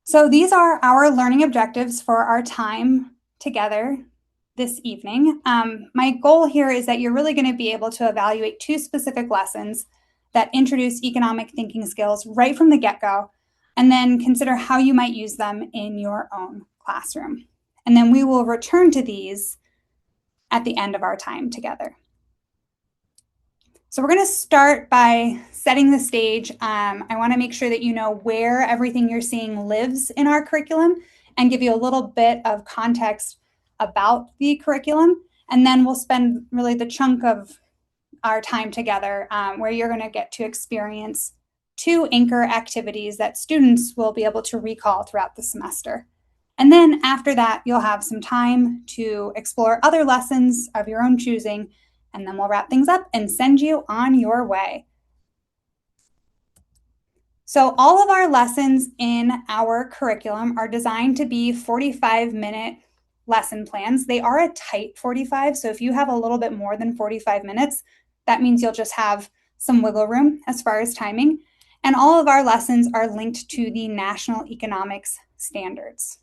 So these are our learning objectives for our time together this evening. My goal here is that you're really going to be able to evaluate 2 specific lessons that introduce economic thinking skills right from the get-go, and then consider how you might use them in your own classroom. And then we will return to these at the end of our time together. So we're going to start by setting the stage. I want to make sure that you know where everything you're seeing lives in our curriculum and give you a little bit of context about the curriculum. And then we'll spend really the chunk of our time together where you're going to get to experience 2 anchor activities that students will be able to recall throughout the semester. And then after that, you'll have some time to explore other lessons of your own choosing, and then we'll wrap things up and send you on your way. So all of our lessons in our curriculum are designed to be 45-minute lesson plans. They are a tight 45, so if you have a little bit more than 45 minutes, that means you'll just have some wiggle room as far as timing. And all of our lessons are linked to the National Economics Standards.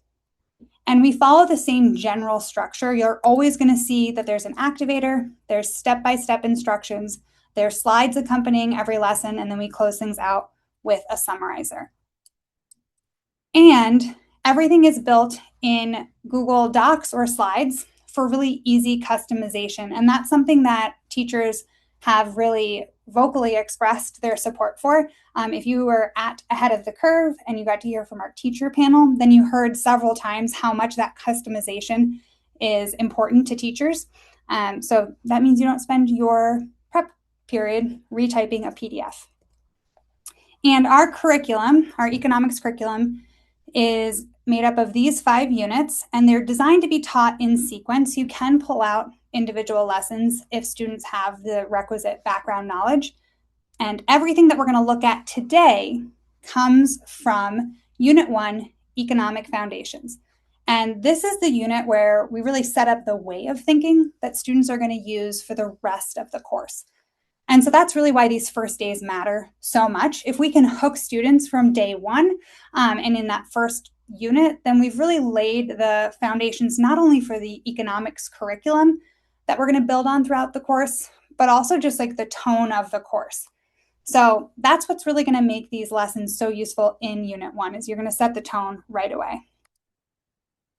And we follow the same general structure. You're always going to see that there's an activator, there's step-by-step instructions, there's slides accompanying every lesson, and then we close things out with a summarizer. And everything is built in Google Docs or Slides for really easy customization. And that's something that teachers have really vocally expressed their support for. If you were ahead of the curve and you got to hear from our teacher panel, then you heard several times how much that customization is important to teachers. So that means you don't spend your prep period retyping a PDF. And our curriculum, our economics curriculum, is made up of these 5 units, and they're designed to be taught in sequence. You can pull out individual lessons if students have the requisite background knowledge. And everything that we're going to look at today comes from Unit 1, Economic Foundations. And this is the unit where we really set up the way of thinking that students are going to use for the rest of the course. And so that's really why these first days matter so much. If we can hook students from day 1 and in that first unit, then we've really laid the foundations not only for the economics curriculum that we're going to build on throughout the course, but also just like the tone of the course. So that's what's really going to make these lessons so useful in Unit 1, is you're going to set the tone right away.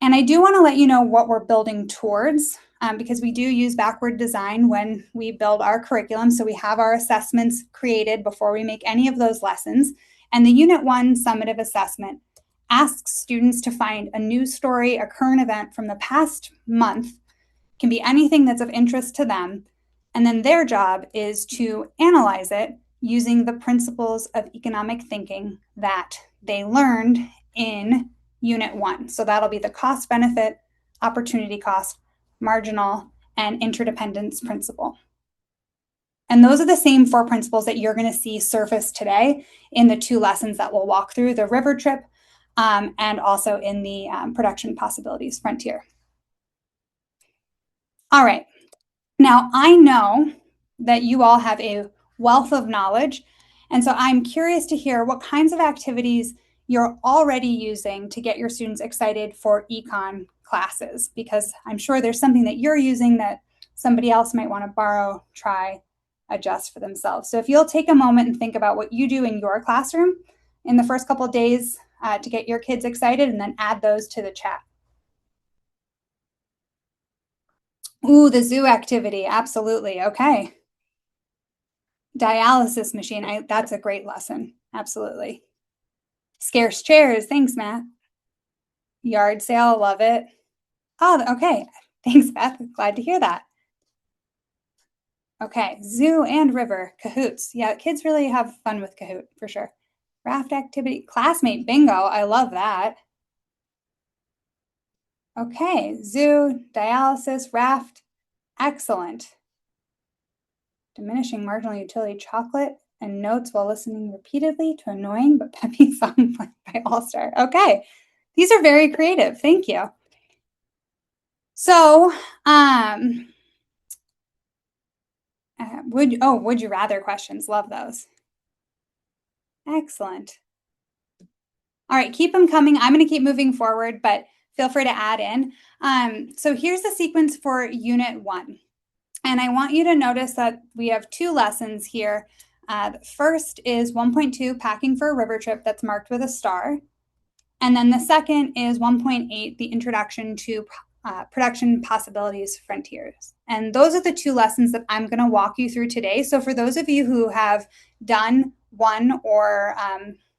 And I do want to let you know what we're building towards, because we do use backward design when we build our curriculum. So we have our assessments created before we make any of those lessons. And the Unit 1 summative assessment asks students to find a news story, a current event from the past month, can be anything that's of interest to them. And then their job is to analyze it using the principles of economic thinking that they learned in Unit 1. So that'll be the cost benefit, opportunity cost, marginal, and interdependence principle. And those are the same 4 principles that you're going to see surface today in the 2 lessons that we'll walk through, the river trip and also in the production possibilities frontier. All right. Now, I know that you all have a wealth of knowledge, and so I'm curious to hear what kinds of activities you're already using to get your students excited for econ classes, because I'm sure there's something that you're using that somebody else might want to borrow, try, adjust for themselves. So if you'll take a moment and think about what you do in your classroom in the first couple of days to get your kids excited, and then add those to the chat. Ooh, the zoo activity, absolutely. Okay. Dialysis machine, that's a great lesson, absolutely. Scarce chairs, thanks, Matt. Yard sale, love it. Oh, okay. Thanks, Beth. Glad to hear that. Okay, zoo and river, cahoots. Yeah, kids really have fun with Kahoot, for sure. Raft activity, classmate bingo, I love that. Okay, zoo, dialysis, raft, excellent. Diminishing marginal utility chocolate and notes while listening repeatedly to annoying but peppy song played by All Star. Okay, these are very creative. Thank you. So, would you rather questions? Love those. Excellent. All right, keep them coming. I'm going to keep moving forward, but feel free to add in. So here's the sequence for Unit 1. And I want you to notice that we have 2 lessons here. The first is 1.2, Packing for a River Trip, that's marked with a star. And then the second is 1.8, the Introduction to Production Possibilities Frontiers. And those are the 2 lessons that I'm going to walk you through today. So for those of you who have done one or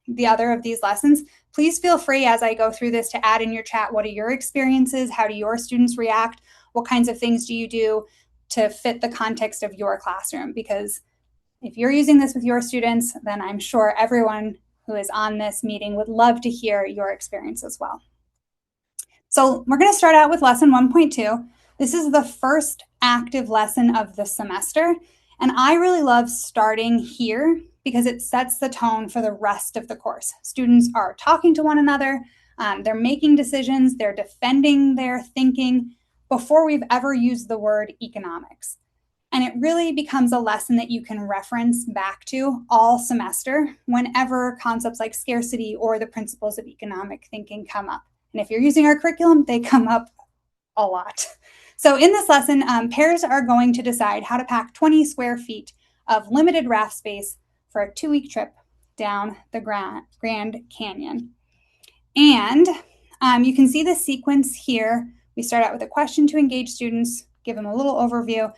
the other of these lessons, please feel free as I go through this to add in your chat, what are your experiences? How do your students react? What kinds of things do you do to fit the context of your classroom? Because if you're using this with your students, then I'm sure everyone who is on this meeting would love to hear your experience as well. So we're going to start out with lesson 1.2. This is the first active lesson of the semester. And I really love starting here because it sets the tone for the rest of the course. Students are talking to one another, they're making decisions, they're defending their thinking before we've ever used the word economics. And it really becomes a lesson that you can reference back to all semester whenever concepts like scarcity or the principles of economic thinking come up. And if you're using our curriculum, they come up a lot. So in this lesson, pairs are going to decide how to pack 20 square feet of limited raft space for a 2-week trip down the Grand Canyon. And you can see the sequence here. We start out with a question to engage students, give them a little overview.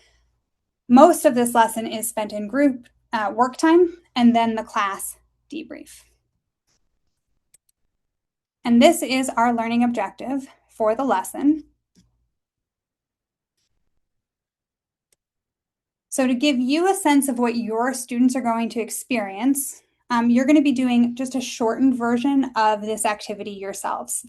Most of this lesson is spent in group work time and then the class debrief. And this is our learning objective for the lesson. So to give you a sense of what your students are going to experience, you're going to be doing just a shortened version of this activity yourselves.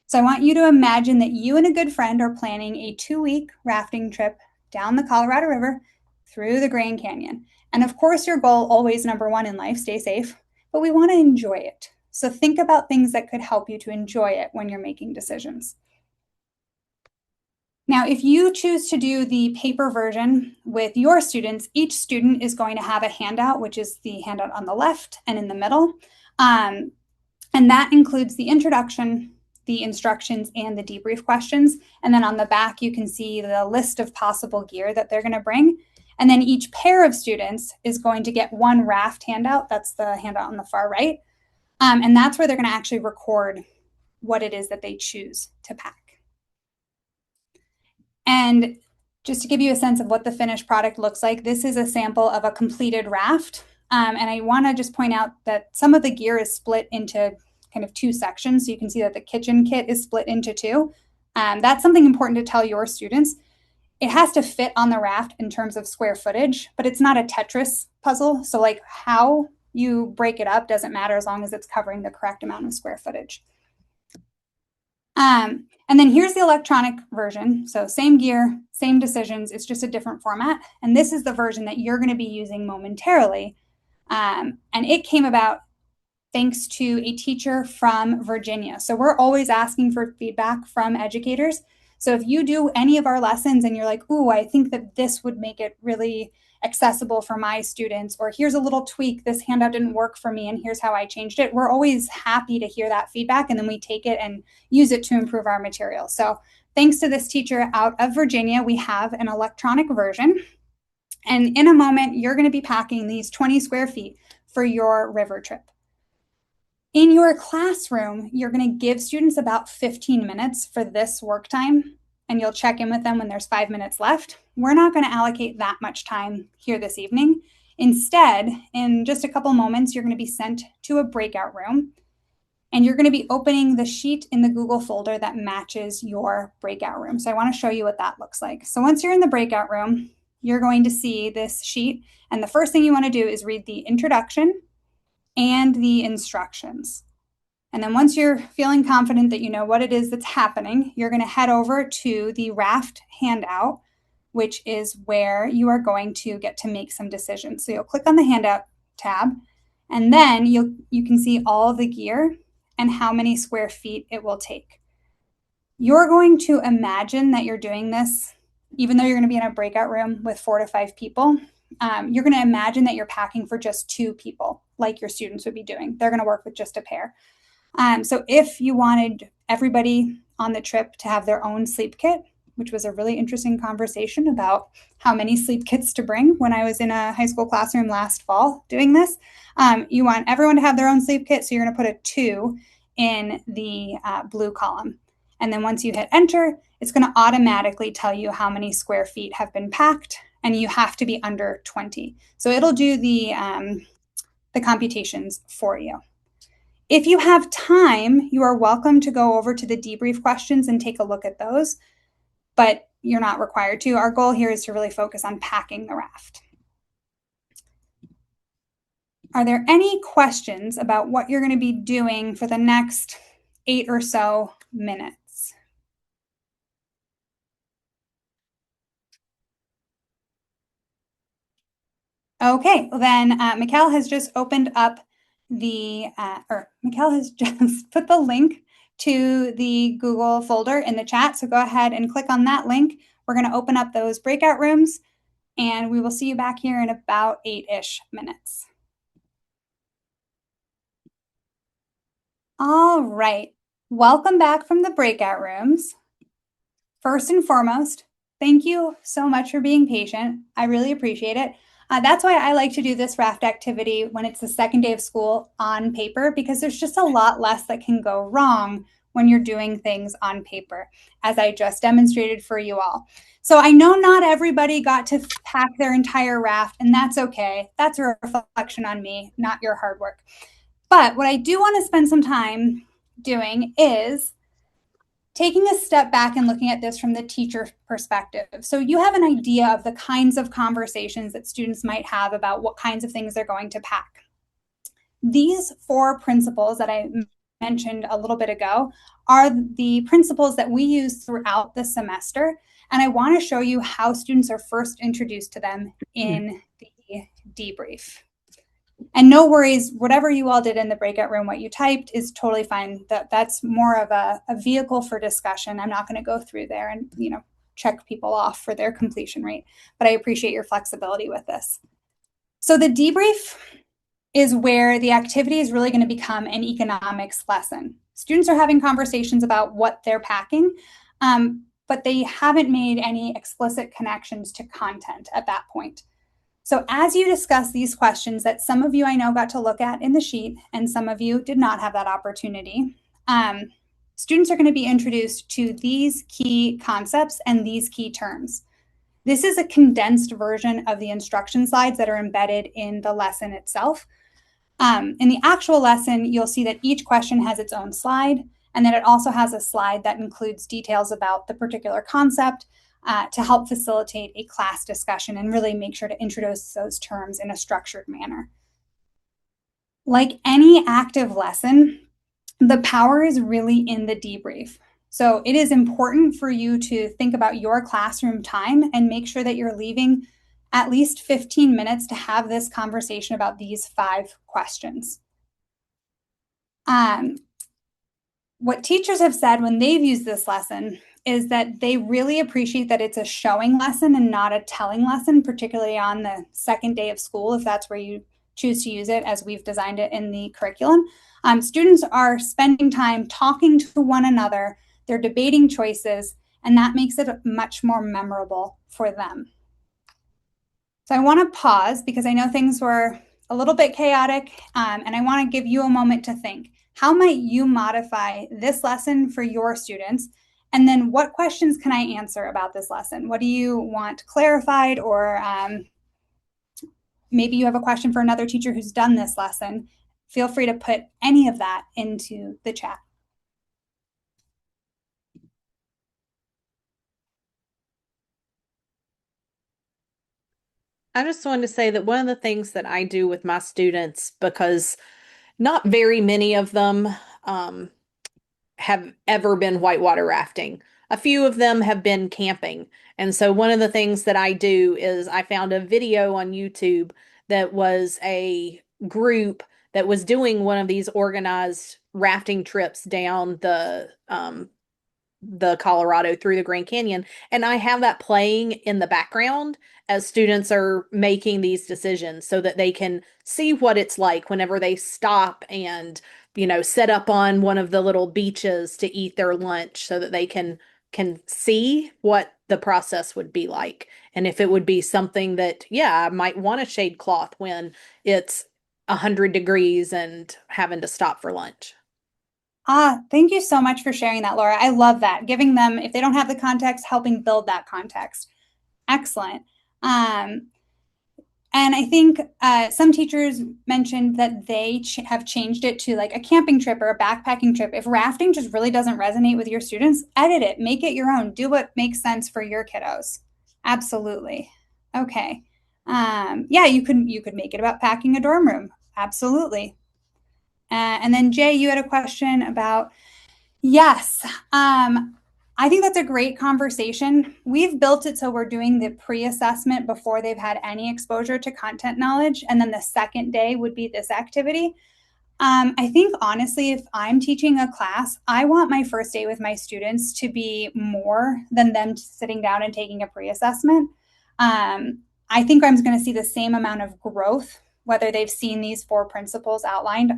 So I want you to imagine that you and a good friend are planning a 2-week rafting trip down the Colorado River through the Grand Canyon. And of course, your goal, always number one in life, stay safe, but we want to enjoy it. So think about things that could help you to enjoy it when you're making decisions. Now, if you choose to do the paper version with your students, each student is going to have a handout, which is the handout on the left and in the middle. And that includes the introduction, the instructions, and the debrief questions. And then on the back, you can see the list of possible gear that they're going to bring. And then each pair of students is going to get one raft handout. That's the handout on the far right. And that's where they're going to actually record what it is that they choose to pack. And just to give you a sense of what the finished product looks like, this is a sample of a completed raft. And I want to just point out that some of the gear is split into kind of 2 sections. So you can see that the kitchen kit is split into 2. That's something important to tell your students. It has to fit on the raft in terms of square footage, but it's not a Tetris puzzle. So like how you break it up doesn't matter as long as it's covering the correct amount of square footage. And then here's the electronic version. So same gear, same decisions, it's just a different format. And this is the version that you're going to be using momentarily. And it came about thanks to a teacher from Virginia. So we're always asking for feedback from educators. So if you do any of our lessons and you're like, ooh, I think that this would make it really accessible for my students, or here's a little tweak, this handout didn't work for me and here's how I changed it, we're always happy to hear that feedback, and then we take it and use it to improve our material. So thanks to this teacher out of Virginia, we have an electronic version. And in a moment, you're going to be packing these 20 square feet for your river trip. In your classroom, you're going to give students about 15 minutes for this work time, and you'll check in with them when there's 5 minutes left. We're not going to allocate that much time here this evening. Instead, in just a couple moments, you're going to be sent to a breakout room, and you're going to be opening the sheet in the Google folder that matches your breakout room. So I want to show you what that looks like. So once you're in the breakout room, you're going to see this sheet, and the first thing you want to do is read the introduction and the instructions. And then once you're feeling confident that you know what it is that's happening, you're going to head over to the raft handout, which is where you are going to get to make some decisions. So you'll click on the handout tab, and then you can see all the gear and how many square feet it will take. You're going to imagine that you're doing this, even though you're going to be in a breakout room with 4 to 5 people. You're going to imagine that you're packing for just 2 people, like your students would be doing. They're going to work with just a pair. So if you wanted everybody on the trip to have their own sleep kit, which was a really interesting conversation about how many sleep kits to bring when I was in a high school classroom last fall doing this. You want everyone to have their own sleep kit, so you're going to put a 2 in the blue column. And then once you hit enter, it's going to automatically tell you how many square feet have been packed, and you have to be under 20. So it'll do the computations for you. If you have time, you are welcome to go over to the debrief questions and take a look at those, but you're not required to. Our goal here is to really focus on packing the raft. Are there any questions about what you're going to be doing for the next 8 or so minutes? Okay, well then Mikkel has just opened up Mikkel has just put the link to the Google folder in the chat. So go ahead and click on that link. We're going to open up those breakout rooms, and we will see you back here in about 8-ish minutes. All right. Welcome back from the breakout rooms. First and foremost, thank you so much for being patient. I really appreciate it. That's why I like to do this raft activity when it's the second day of school on paper, because there's just a lot less that can go wrong when you're doing things on paper, as I just demonstrated for you all. So I know not everybody got to pack their entire raft, and that's okay. That's a reflection on me, not your hard work. But what I do want to spend some time doing is taking a step back and looking at this from the teacher perspective. So you have an idea of the kinds of conversations that students might have about what kinds of things they're going to pack. These 4 principles that I mentioned a little bit ago are the principles that we use throughout the semester. And I want to show you how students are first introduced to them in the debrief. And no worries, whatever you all did in the breakout room, what you typed is totally fine. That's more of a vehicle for discussion. I'm not going to go through there and check people off for their completion rate, but I appreciate your flexibility with this. So the debrief is where the activity is really going to become an economics lesson. Students are having conversations about what they're packing, but they haven't made any explicit connections to content at that point. So as you discuss these questions that some of you I know got to look at in the sheet and some of you did not have that opportunity, students are going to be introduced to these key concepts and these key terms. This is a condensed version of the instruction slides that are embedded in the lesson itself. In the actual lesson, you'll see that each question has its own slide, and then it also has a slide that includes details about the particular concept, to help facilitate a class discussion and really make sure to introduce those terms in a structured manner. Like any active lesson, the power is really in the debrief. So it is important for you to think about your classroom time and make sure that you're leaving at least 15 minutes to have this conversation about these 5 questions. What teachers have said when they've used this lesson is that they really appreciate that it's a showing lesson and not a telling lesson, particularly on the second day of school, if that's where you choose to use it as we've designed it in the curriculum. Students are spending time talking to one another, they're debating choices, and that makes it much more memorable for them. So I want to pause because I know things were a little bit chaotic, and I want to give you a moment to think. How might you modify this lesson for your students? And then what questions can I answer about this lesson? What do you want clarified? Or maybe you have a question for another teacher who's done this lesson. Feel free to put any of that into the chat. I just wanted to say that one of the things that I do with my students, because not very many of them have ever been whitewater rafting. A few of them have been camping. And so one of the things that I do is I found a video on YouTube that was a group that was doing one of these organized rafting trips down the Colorado through the Grand Canyon. And I have that playing in the background as students are making these decisions so that they can see what it's like whenever they stop and, set up on one of the little beaches to eat their lunch so that they can see what the process would be like. And if it would be something that, yeah, I might want a shade cloth when it's 100 degrees and having to stop for lunch. Thank you so much for sharing that, Laura. I love that. Giving them, if they don't have the context, helping build that context. Excellent. Um, and I think some teachers mentioned that they have changed it to like a camping trip or a backpacking trip. If rafting just really doesn't resonate with your students, edit it, make it your own, do what makes sense for your kiddos. Absolutely. Okay. Yeah, you could make it about packing a dorm room. Absolutely. And then Jay, you had a question about yes. I think that's a great conversation. We've built it so we're doing the pre assessment before they've had any exposure to content knowledge. And then the second day would be this activity. I think honestly, if I'm teaching a class, I want my first day with my students to be more than them sitting down and taking a pre assessment. I think I'm going to see the same amount of growth, whether they've seen these four principles outlined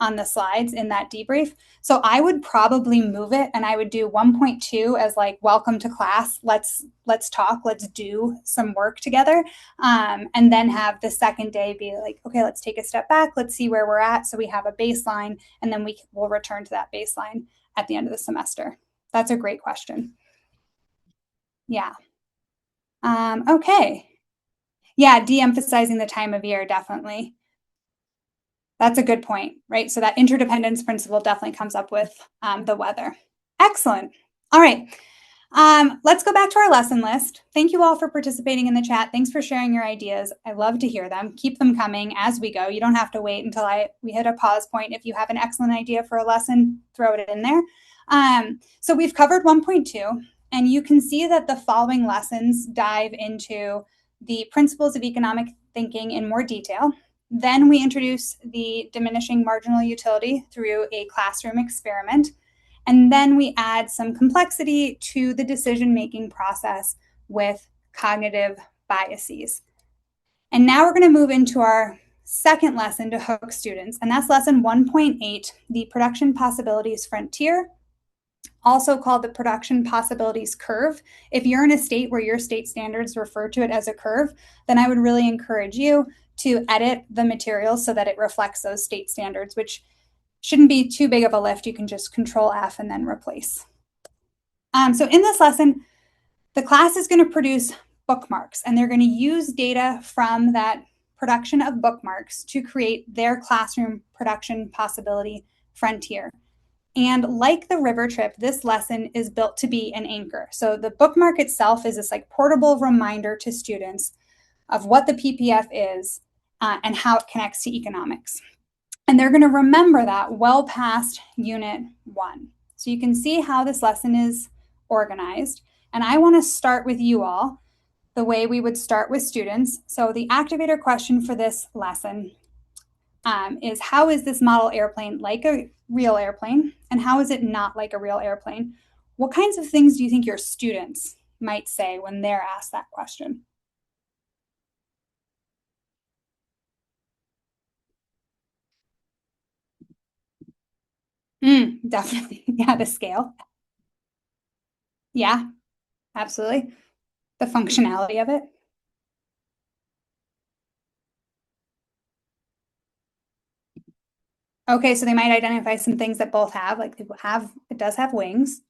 on the slides in that debrief. So I would probably move it and I would do 1.2 as like welcome to class. Let's talk, let's do some work together. And then have the second day be like, okay, let's take a step back, let's see where we're at so we have a baseline, and then we will return to that baseline at the end of the semester. That's a great question. Yeah. Okay. Yeah, de-emphasizing the time of year, definitely. That's a good point, right? So that interdependence principle definitely comes up with the weather. Excellent. All right. Let's go back to our lesson list. Thank you all for participating in the chat. Thanks for sharing your ideas. I love to hear them. Keep them coming as we go. You don't have to wait until we hit a pause point. If you have an excellent idea for a lesson, throw it in there. So we've covered 1.2, and you can see that the following lessons dive into the principles of economic thinking in more detail. Then we introduce the diminishing marginal utility through a classroom experiment. And then we add some complexity to the decision-making process with cognitive biases. And now we're going to move into our second lesson to hook students, and that's lesson 1.8, the production possibilities frontier, also called the production possibilities curve. If you're in a state where your state standards refer to it as a curve, then I would really encourage you to edit the material so that it reflects those state standards, which shouldn't be too big of a lift. You can just Control F and then replace. So in this lesson, the class is going to produce bookmarks, and they're going to use data from that production of bookmarks to create their classroom production possibility frontier. And like the river trip, this lesson is built to be an anchor. So the bookmark itself is this like portable reminder to students of what the PPF is and how it connects to economics. And they're going to remember that well past Unit 1. So you can see how this lesson is organized. And I want to start with you all the way we would start with students. So the activator question for this lesson is, how is this model airplane like a real airplane? And how is it not like a real airplane? What kinds of things do you think your students might say when they're asked that question? Definitely. Yeah, the scale. Yeah, absolutely. The functionality of it. Okay, so they might identify some things that both have, like it does have wings.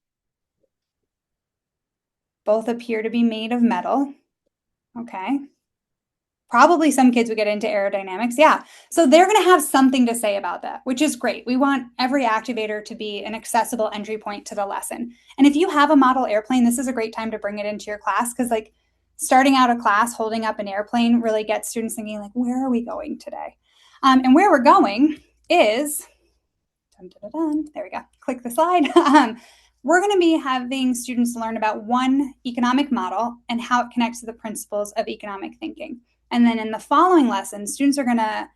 Both appear to be made of metal. Okay. Probably some kids would get into aerodynamics. Yeah. So they're going to have something to say about that, which is great. We want every activator to be an accessible entry point to the lesson. And if you have a model airplane, this is a great time to bring it into your class, because like starting out a class holding up an airplane really gets students thinking like, where are we going today? And where we're going is, dun, dun, dun, dun, there we go, click the slide. We're going to be having students learn about one economic model and how it connects to the principles of economic thinking. And then in the following lesson, students are going to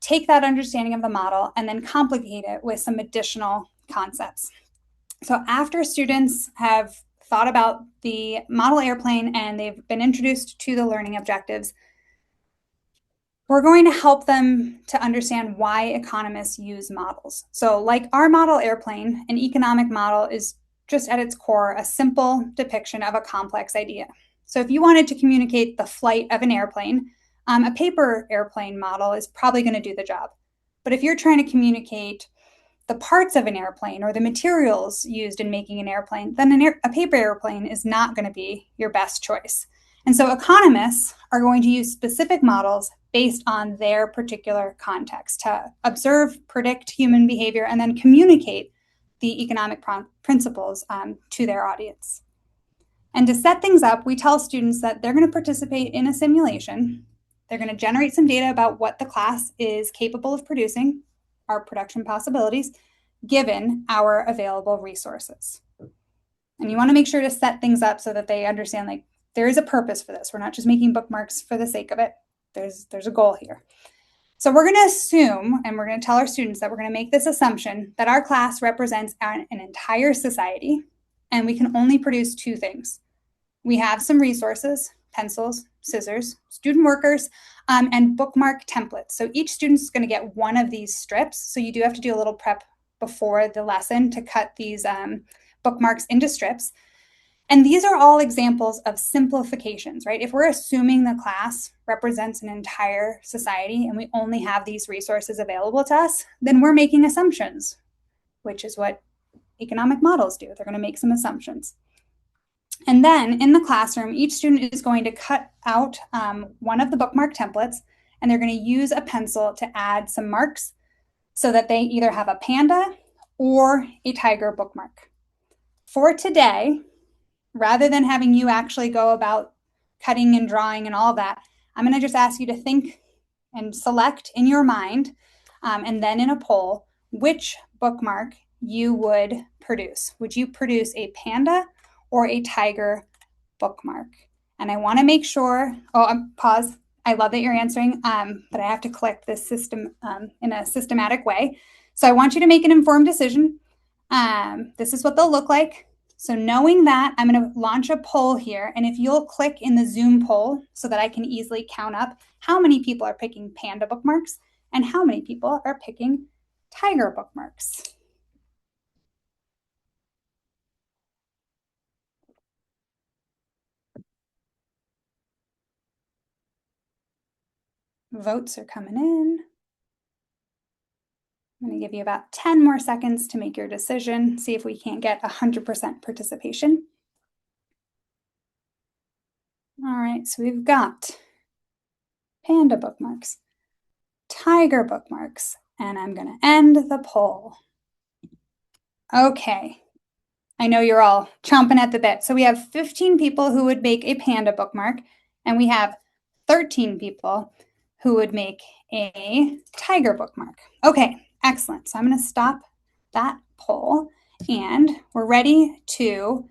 take that understanding of the model and then complicate it with some additional concepts. So after students have thought about the model airplane and they've been introduced to the learning objectives, we're going to help them to understand why economists use models. So, like our model airplane, an economic model is just at its core a simple depiction of a complex idea. So, if you wanted to communicate the flight of an airplane, a paper airplane model is probably going to do the job. But if you're trying to communicate the parts of an airplane or the materials used in making an airplane, then a paper airplane is not going to be your best choice. And so economists are going to use specific models based on their particular context to observe, predict human behavior, and then communicate the economic principles to their audience. And to set things up, we tell students that they're going to participate in a simulation. They're going to generate some data about what the class is capable of producing, our production possibilities, given our available resources. And you want to make sure to set things up so that they understand, like, there is a purpose for this. We're not just making bookmarks for the sake of it. There's a goal here. So we're going to assume, and we're going to tell our students that we're going to make this assumption that our class represents an entire society, and we can only produce two things. We have some resources, pencils, scissors, student workers, and bookmark templates. So each student is going to get one of these strips. So you do have to do a little prep before the lesson to cut these bookmarks into strips. And these are all examples of simplifications, right? If we're assuming the class represents an entire society and we only have these resources available to us, then we're making assumptions, which is what economic models do. They're going to make some assumptions. And then in the classroom, each student is going to cut out one of the bookmark templates, and they're going to use a pencil to add some marks so that they either have a panda or a tiger bookmark. For today, rather than having you actually go about cutting and drawing and all that, I'm going to just ask you to think and select in your mind, and then in a poll, which bookmark you would produce. Would you produce a panda or a tiger bookmark? And I want to make sure, pause. I love that you're answering, but I have to collect this system in a systematic way. So I want you to make an informed decision. This is what they'll look like. So knowing that, I'm going to launch a poll here. And if you'll click in the Zoom poll so that I can easily count up how many people are picking panda bookmarks and how many people are picking tiger bookmarks. Votes are coming in. I'm going to give you about 10 more seconds to make your decision, see if we can't get 100% participation. All right, so we've got panda bookmarks, tiger bookmarks, and I'm going to end the poll. Okay, I know you're all chomping at the bit. So we have 15 people who would make a panda bookmark, and we have 13 people who would make a tiger bookmark. Okay, excellent. So I'm going to stop that poll, and we're ready to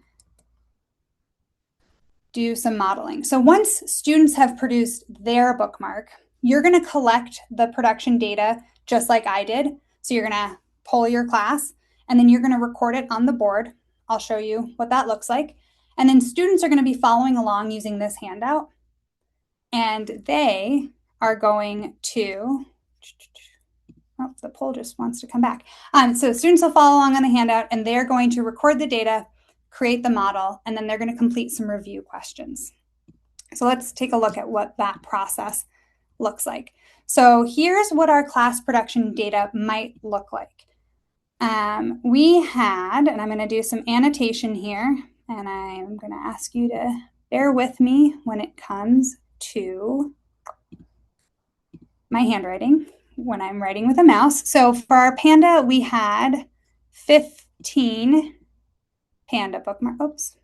do some modeling. So once students have produced their bookmark, you're going to collect the production data just like I did. So you're going to poll your class, and then you're going to record it on the board. I'll show you what that looks like. And then students are going to be following along using this handout, and they are going to, oh, the poll just wants to come back. So students will follow along on the handout, and they're going to record the data, create the model, and then they're going to complete some review questions. So let's take a look at what that process looks like. So here's what our class production data might look like. We had, and I'm going to do some annotation here, and I'm going to ask you to bear with me when it comes to my handwriting when I'm writing with a mouse. So for our panda, we had 15 panda bookmark. Oops.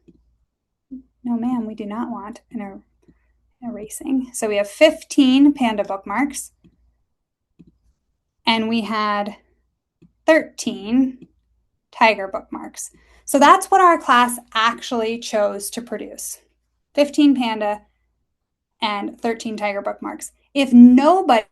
No, ma'am, we do not want an erasing. So we have 15 panda bookmarks, and we had 13 tiger bookmarks. So that's what our class actually chose to produce. 15 panda and 13 tiger bookmarks. If nobody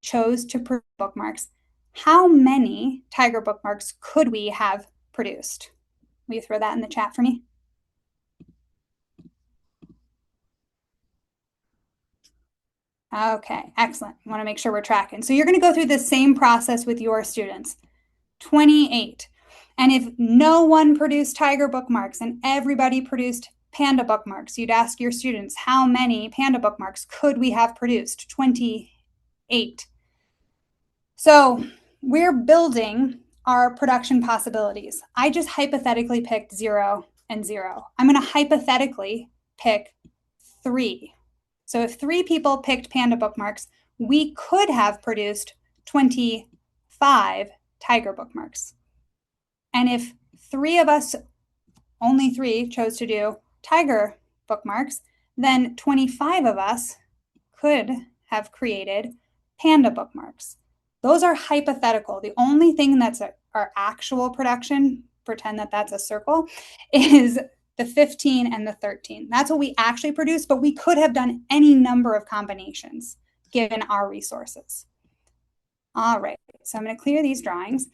chose to produce bookmarks, how many tiger bookmarks could we have produced? Will you throw that in the chat for me? Okay, excellent. I want to make sure we're tracking. So you're going to go through the same process with your students. 28. And if no one produced tiger bookmarks and everybody produced panda bookmarks, you'd ask your students, how many panda bookmarks could we have produced? 28. So we're building our production possibilities. I just hypothetically picked 0 and 0. I'm going to hypothetically pick 3. So if 3 people picked panda bookmarks, we could have produced 25 tiger bookmarks. And if 3 of us, only 3, chose to do tiger bookmarks, then 25 of us could have created panda bookmarks. Those are hypothetical. The only thing that's our actual production, pretend that that's a circle, is the 15 and the 13. That's what we actually produce, but we could have done any number of combinations given our resources. All right, so I'm going to clear these drawings.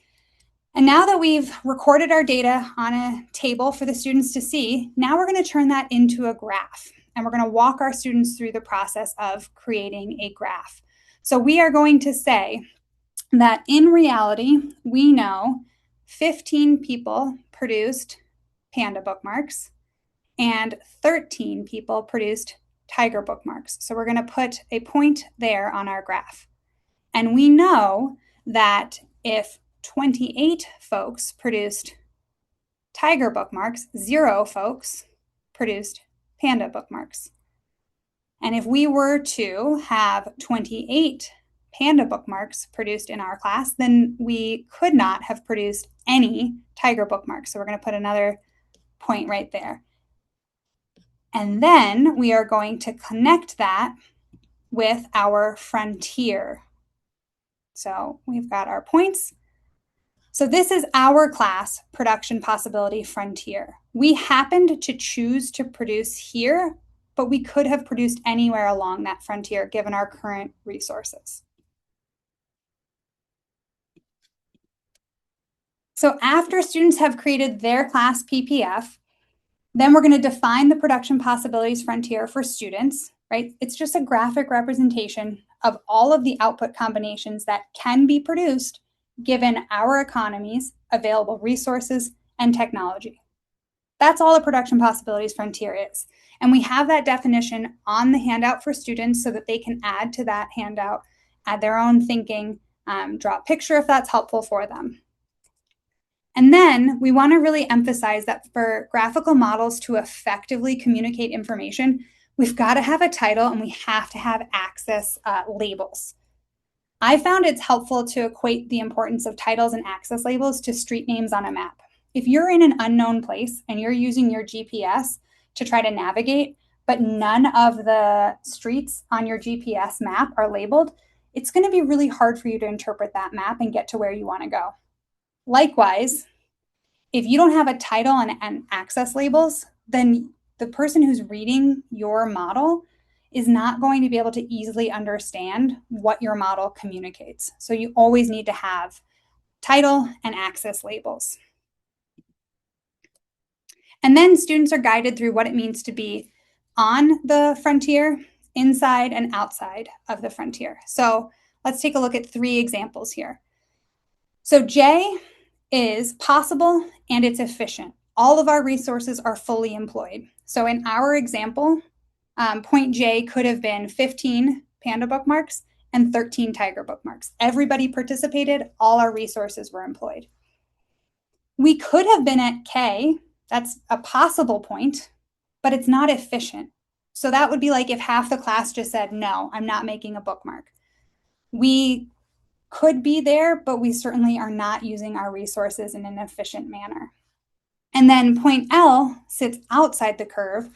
And now that we've recorded our data on a table for the students to see, now we're going to turn that into a graph. And we're going to walk our students through the process of creating a graph. So we are going to say that in reality, we know 15 people produced panda bookmarks and 13 people produced tiger bookmarks. So we're going to put a point there on our graph. And we know that if 28 folks produced tiger bookmarks, 0 folks produced panda bookmarks. And if we were to have 28 panda bookmarks produced in our class, then we could not have produced any tiger bookmarks. So we're going to put another point right there. And then we are going to connect that with our frontier. So we've got our points. So this is our class production possibility frontier. We happened to choose to produce here, but we could have produced anywhere along that frontier given our current resources. So after students have created their class PPF, then we're going to define the production possibilities frontier for students, right? It's just a graphic representation of all of the output combinations that can be produced given our economies, available resources, and technology. That's all a production possibilities frontier is. And we have that definition on the handout for students so that they can add to that handout, add their own thinking, draw a picture if that's helpful for them. And then we want to really emphasize that for graphical models to effectively communicate information, we've got to have a title and we have to have access labels. I found it's helpful to equate the importance of titles and access labels to street names on a map. If you're in an unknown place and you're using your GPS to try to navigate, but none of the streets on your GPS map are labeled, it's going to be really hard for you to interpret that map and get to where you want to go. Likewise, if you don't have a title and access labels, then the person who's reading your model is not going to be able to easily understand what your model communicates. So you always need to have title and access labels. And then students are guided through what it means to be on the frontier, inside and outside of the frontier. So let's take a look at 3 examples here. So J is possible and it's efficient. All of our resources are fully employed. So in our example, point J could have been 15 panda bookmarks and 13 tiger bookmarks. Everybody participated, all our resources were employed. We could have been at K, that's a possible point, but it's not efficient. So that would be like if half the class just said, no, I'm not making a bookmark. We could be there, but we certainly are not using our resources in an efficient manner. And then point L sits outside the curve,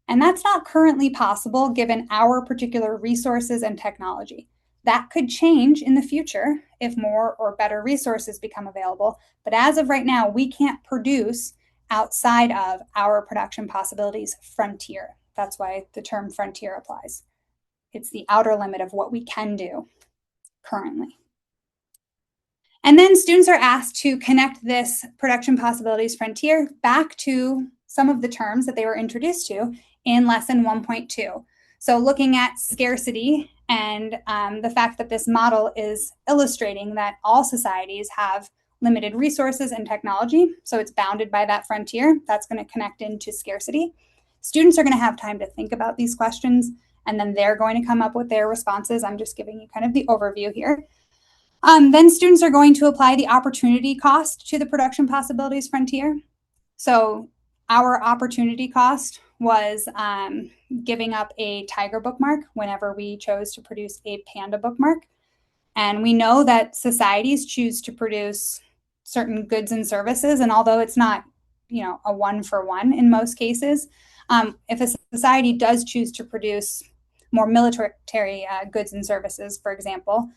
and that's not currently possible given our particular resources and technology. That could change in the future if more or better resources become available, but as of right now, we can't produce outside of our production possibilities frontier. That's why the term frontier applies. It's the outer limit of what we can do currently. And then students are asked to connect this production possibilities frontier back to some of the terms that they were introduced to in lesson 1.2. So looking at scarcity and the fact that this model is illustrating that all societies have limited resources and technology, so it's bounded by that frontier, that's going to connect into scarcity. Students are going to have time to think about these questions, and then they're going to come up with their responses. I'm just giving you kind of the overview here. Then students are going to apply the opportunity cost to the production possibilities frontier. So our opportunity cost was giving up a tiger bookmark whenever we chose to produce a panda bookmark. And we know that societies choose to produce certain goods and services. And although it's not, a one for one in most cases, if a society does choose to produce more military goods and services, for example,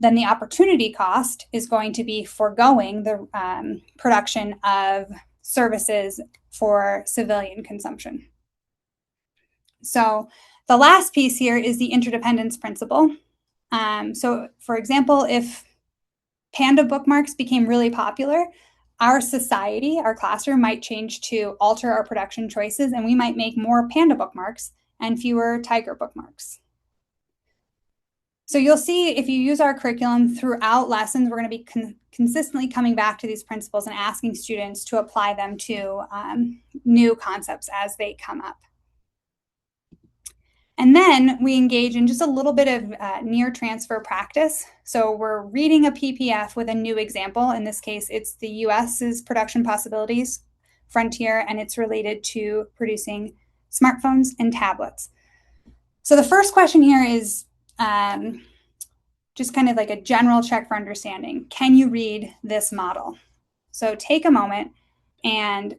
then the opportunity cost is going to be foregoing the production of services for civilian consumption. So the last piece here is the interdependence principle. So for example, if panda bookmarks became really popular, our society, our classroom might change to alter our production choices, and we might make more panda bookmarks and fewer tiger bookmarks. So you'll see if you use our curriculum throughout lessons, we're going to be consistently coming back to these principles and asking students to apply them to new concepts as they come up. And then we engage in just a little bit of near transfer practice. So we're reading a PPF with a new example. In this case, it's the US's production possibilities frontier, and it's related to producing smartphones and tablets. So the first question here is just kind of like a general check for understanding. Can you read this model? So take a moment, and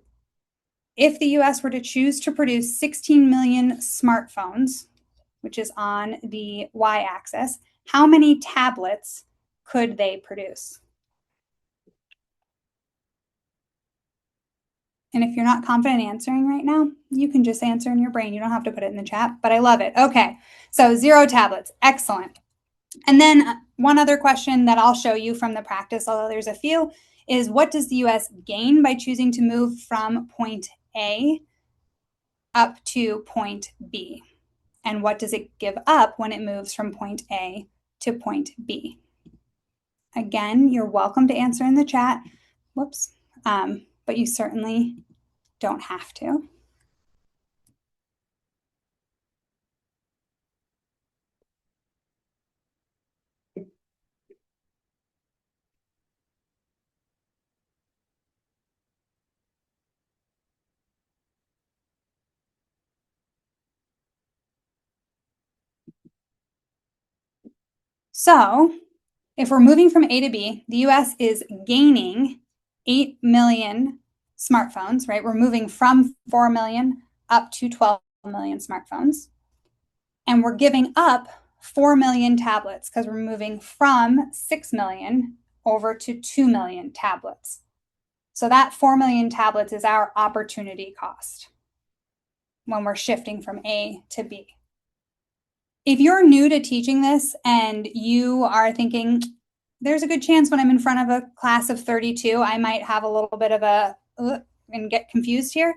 if the US were to choose to produce 16 million smartphones, which is on the y-axis, how many tablets could they produce? And if you're not confident answering right now, you can just answer in your brain. You don't have to put it in the chat, but I love it. Okay, so 0 tablets. Excellent. And then one other question that I'll show you from the practice, although there's a few, is what does the US gain by choosing to move from point A up to point B? And what does it give up when it moves from point A to point B? Again, you're welcome to answer in the chat. Whoops. But you certainly don't have to. So if we're moving from A to B, the US is gaining 8 million smartphones, right? We're moving from 4 million up to 12 million smartphones. And we're giving up 4 million tablets because we're moving from 6 million over to 2 million tablets. So that 4 million tablets is our opportunity cost when we're shifting from A to B. If you're new to teaching this and you are thinking, there's a good chance when I'm in front of a class of 32, I might have a little bit of a and get confused here,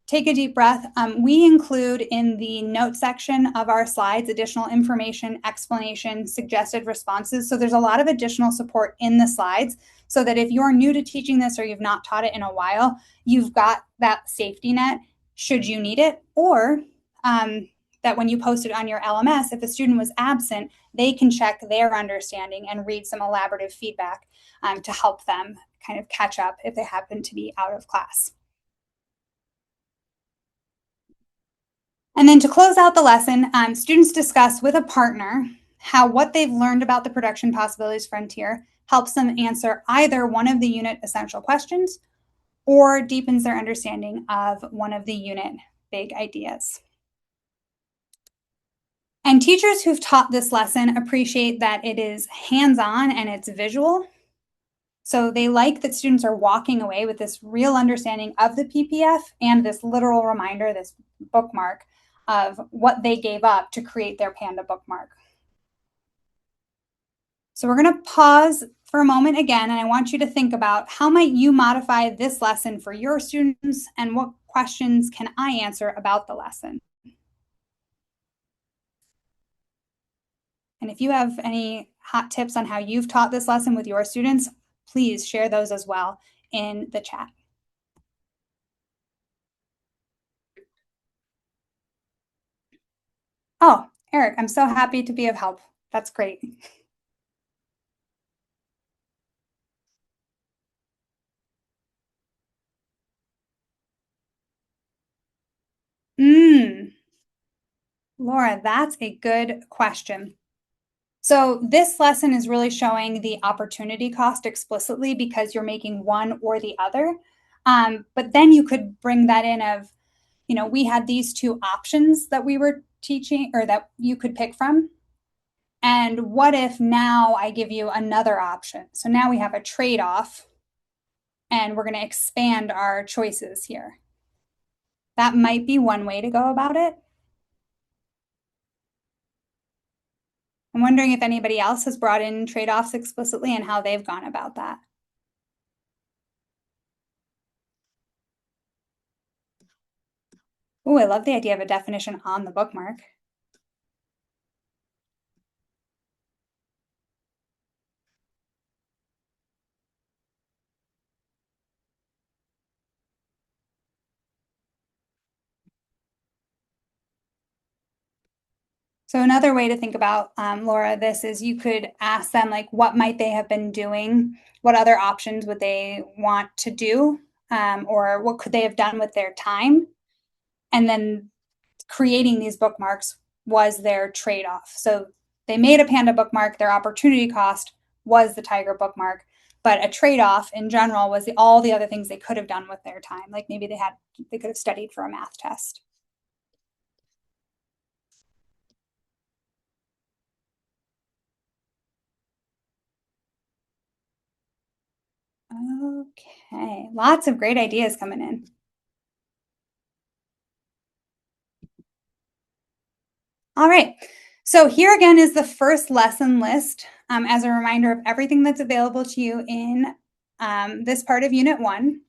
take a deep breath. We include in the note section of our slides additional information, explanation, suggested responses. So there's a lot of additional support in the slides so that if you're new to teaching this or you've not taught it in a while, you've got that safety net should you need it, or that when you post it on your LMS, if a student was absent, they can check their understanding and read some elaborative feedback to help them kind of catch up if they happen to be out of class. And then to close out the lesson, students discuss with a partner how what they've learned about the production possibilities frontier helps them answer either one of the unit essential questions or deepens their understanding of one of the unit big ideas. And teachers who've taught this lesson appreciate that it is hands-on and it's visual. So they like that students are walking away with this real understanding of the PPF and this literal reminder, this bookmark, of what they gave up to create their Panda bookmark. So we're going to pause for a moment again, and I want you to think about how might you modify this lesson for your students and what questions can I answer about the lesson? And if you have any hot tips on how you've taught this lesson with your students, please share those as well in the chat. Oh, Eric, I'm so happy to be of help. That's great. Laura, that's a good question. So this lesson is really showing the opportunity cost explicitly because you're making one or the other. But then you could bring that in of, we had these two options that we were teaching or that you could pick from. And what if now I give you another option? So now we have a trade-off and we're going to expand our choices here. That might be one way to go about it. I'm wondering if anybody else has brought in trade-offs explicitly and how they've gone about that. Oh, I love the idea of a definition on the bookmark. So another way to think about, Laura, this is you could ask them, like, what might they have been doing? What other options would they want to do? Or what could they have done with their time? And then creating these bookmarks was their trade-off. So they made a panda bookmark, their opportunity cost was the tiger bookmark, but a trade-off in general was all the other things they could have done with their time. Like maybe they could have studied for a math test. Okay, lots of great ideas coming in. All right, so here again is the first lesson list as a reminder of everything that's available to you in this part of Unit 1.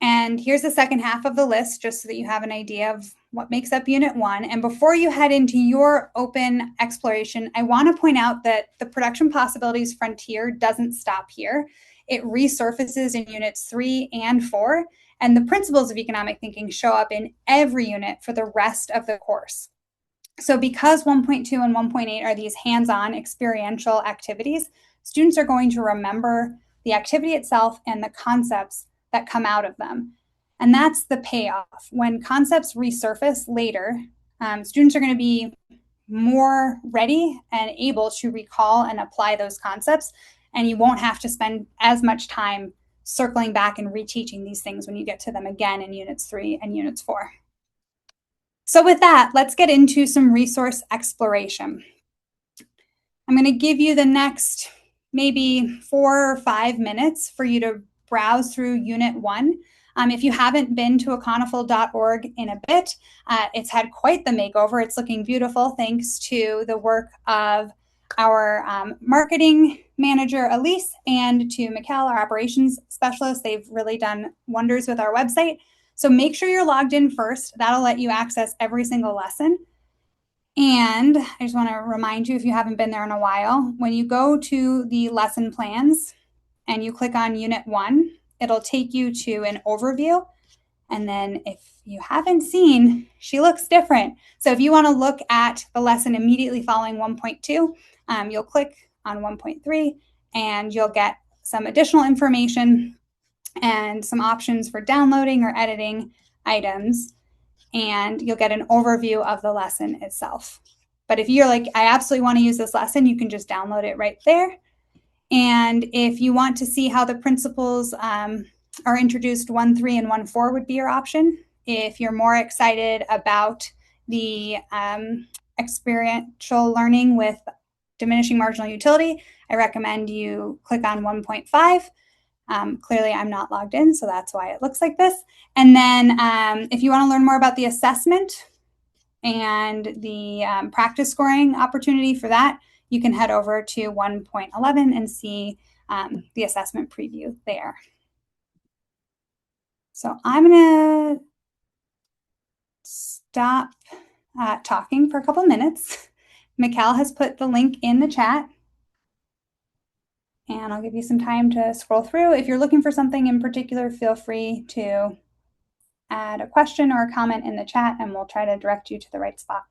And here's the second half of the list, just so that you have an idea of what makes up Unit 1. And before you head into your open exploration, I want to point out that the Production Possibilities Frontier doesn't stop here. It resurfaces in Units 3 and 4, and the principles of economic thinking show up in every unit for the rest of the course. So because 1.2 and 1.8 are these hands-on experiential activities, students are going to remember the activity itself and the concepts that come out of them. And that's the payoff. When concepts resurface later, students are going to be more ready and able to recall and apply those concepts. And you won't have to spend as much time circling back and reteaching these things when you get to them again in Units 3 and Units 4. So with that, let's get into some resource exploration. I'm going to give you the next maybe 4 or 5 minutes for you to browse through Unit 1. If you haven't been to econoful.org in a bit, it's had quite the makeover. It's looking beautiful thanks to the work of our marketing manager, Elise, and to Mikkel, our operations specialist. They've really done wonders with our website. So make sure you're logged in first. That'll let you access every single lesson. And I just want to remind you, if you haven't been there in a while, when you go to the lesson plans and you click on Unit 1, it'll take you to an overview. And then if you haven't seen, she looks different. So if you want to look at the lesson immediately following 1.2, you'll click on 1.3 and you'll get some additional information and some options for downloading or editing items. And you'll get an overview of the lesson itself. But if you're like, I absolutely want to use this lesson, you can just download it right there. And if you want to see how the principles are introduced, 1.3 and 1.4 would be your option. If you're more excited about the experiential learning with diminishing marginal utility, I recommend you click on 1.5. Clearly, I'm not logged in, so that's why it looks like this. And then if you want to learn more about the assessment and the practice scoring opportunity for that, you can head over to 1.11 and see the assessment preview there. So I'm going to stop talking for a couple minutes Mikal has put the link in the chat, and I'll give you some time to scroll through. If you're looking for something in particular, feel free to add a question or a comment in the chat, and we'll try to direct you to the right spot.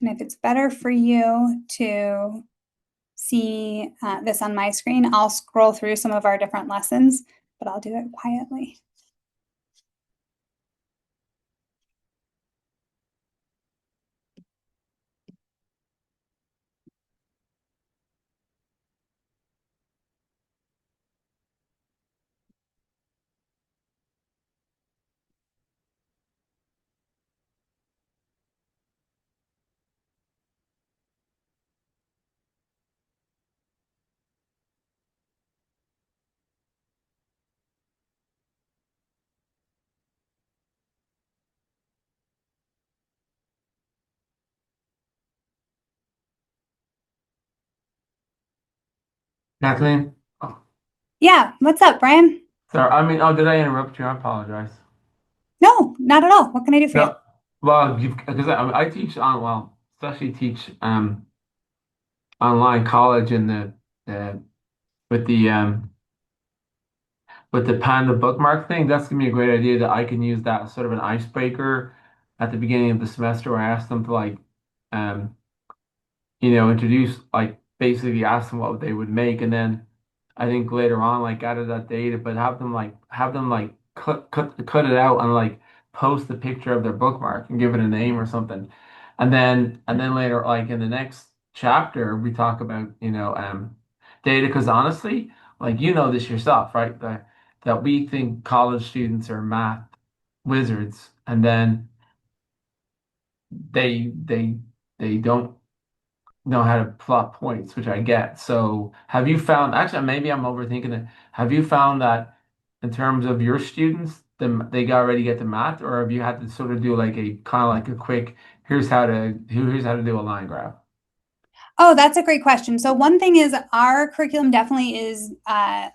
And if it's better for you to see this on my screen, I'll scroll through some of our different lessons, but I'll do it quietly. Kathleen? Oh, Yeah, what's up, Brian? sorry. I mean, oh, did I interrupt you? I apologize. No, not at all. What can I do for you? No, well, because I teach well, especially teach online college in the with the um with the Panda bookmark thing. That's gonna be a great idea that I can use that as sort of an icebreaker at the beginning of the semester where I ask them to like um introduce like basically ask them what they would make, and then I think later on like gather that data, but have them like cut it out and like post a picture of their bookmark and give it a name or something, and then later like in the next chapter we talk about data because honestly like this yourself, right? That we think college students are math wizards, and then they they don't know how to plot points, which I get. So have you found, actually, maybe I'm overthinking it. Have you found that in terms of your students, they got already get the math, or have you had to sort of do like a kind of like a quick, here's how to do a line graph? Oh, that's a great question. So one thing is our curriculum definitely is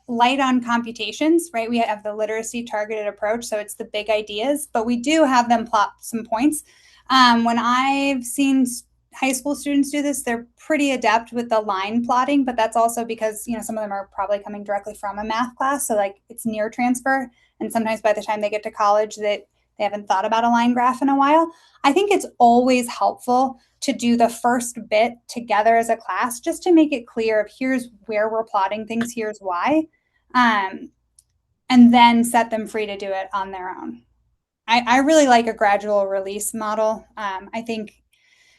light on computations, right? We have the literacy targeted approach, so it's the big ideas, but we do have them plot some points. When I've seen high school students do this, they're pretty adept with the line plotting, but that's also because some of them are probably coming directly from a math class, so like it's near transfer, and sometimes by the time they get to college, that they haven't thought about a line graph in a while. I think it's always helpful to do the first bit together as a class just to make it clear of here's where we're plotting things, here's why, um, and then set them free to do it on their own. I really like a gradual release model. I think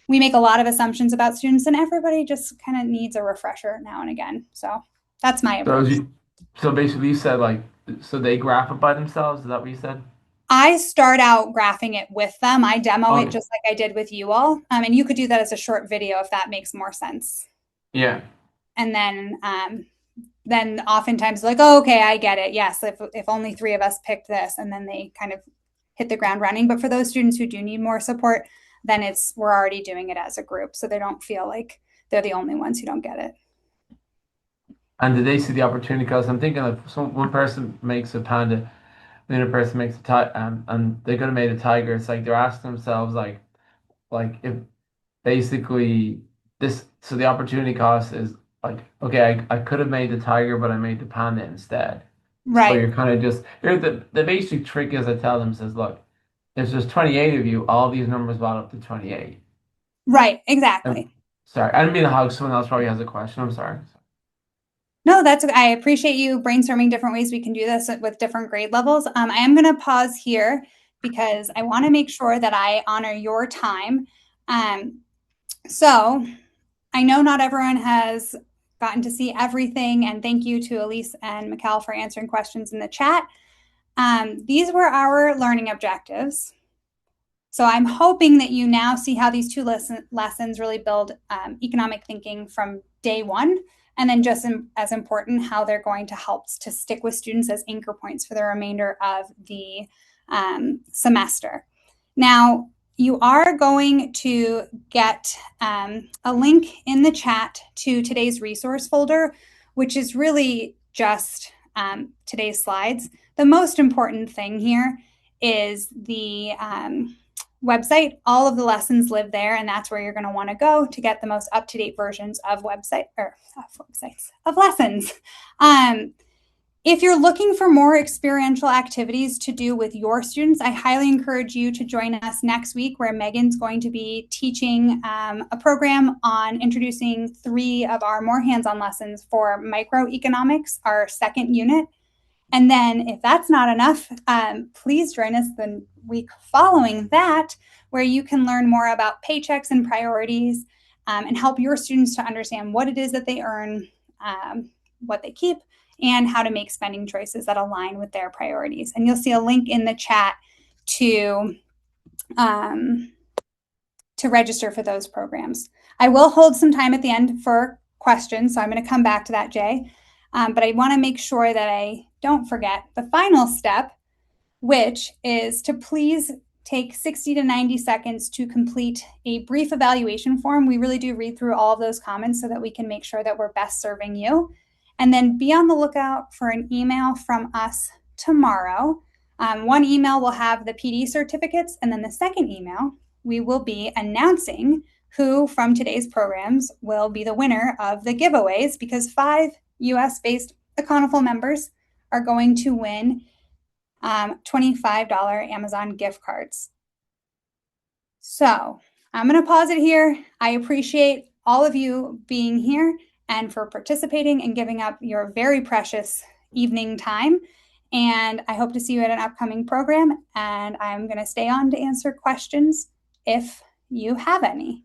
we make a lot of assumptions about students, and everybody just kind of needs a refresher now and again. So that's my So as approach. you, so basically you said like, so they graph it by themselves. Is that what you said? I start out graphing it with them. I demo it Okay. just like I did with you all. And you could do that as a short video if that makes more sense. Yeah. And then oftentimes like, oh, okay, I get it. Yes, if only three of us picked this, and then they kind of hit the ground running. But for those students who do need more support, then we're already doing it as a group, so they don't feel like they're the only ones who don't get it. And did they see the opportunity? Because I'm thinking of one person makes a panda, the other person makes a tiger, and they could have made a tiger. It's like they're asking themselves like if basically this so the opportunity cost is like okay I could have made the tiger but I made the panda instead, so Right, you're kind of just here the basic trick is I tell them says look if there's 28 of you all these numbers add up to 28. right, exactly. I'm sorry, I didn't mean to hug. Someone else probably has a question. I'm sorry. No, I appreciate you brainstorming different ways we can do this with different grade levels. I am going to pause here because I want to make sure that I honor your time. So I know not everyone has gotten to see everything, and thank you to Elise and Mikal for answering questions in the chat. These were our learning objectives. So I'm hoping that you now see how these two lessons really build economic thinking from day one, and then just as important, how they're going to help to stick with students as anchor points for the remainder of the semester. Now, you are going to get a link in the chat to today's resource folder, which is really just today's slides. The most important thing here is the website. All of the lessons live there, and that's where you're going to want to go to get the most up-to-date versions of lessons. If you're looking for more experiential activities to do with your students, I highly encourage you to join us next week, where Megan's going to be teaching a program on introducing 3 of our more hands-on lessons for microeconomics, our second unit. And then if that's not enough, please join us the week following that, where you can learn more about paychecks and priorities, and help your students to understand what it is that they earn, what they keep, and how to make spending choices that align with their priorities. And you'll see a link in the chat to register for those programs. I will hold some time at the end for questions, so I'm going to come back to that, Jay. But I want to make sure that I don't forget the final step, which is to please take 60 to 90 seconds to complete a brief evaluation form. We really do read through all of those comments so that we can make sure that we're best serving you. And then be on the lookout for an email from us tomorrow. One email will have the PD certificates, and then the second email, we will be announcing who from today's programs will be the winner of the giveaways, because 5 US-based Econoful members are going to win $25 Amazon gift cards. So I'm going to pause it here. I appreciate all of you being here and for participating and giving up your very precious evening time. And I hope to see you at an upcoming program. And I'm going to stay on to answer questions if you have any.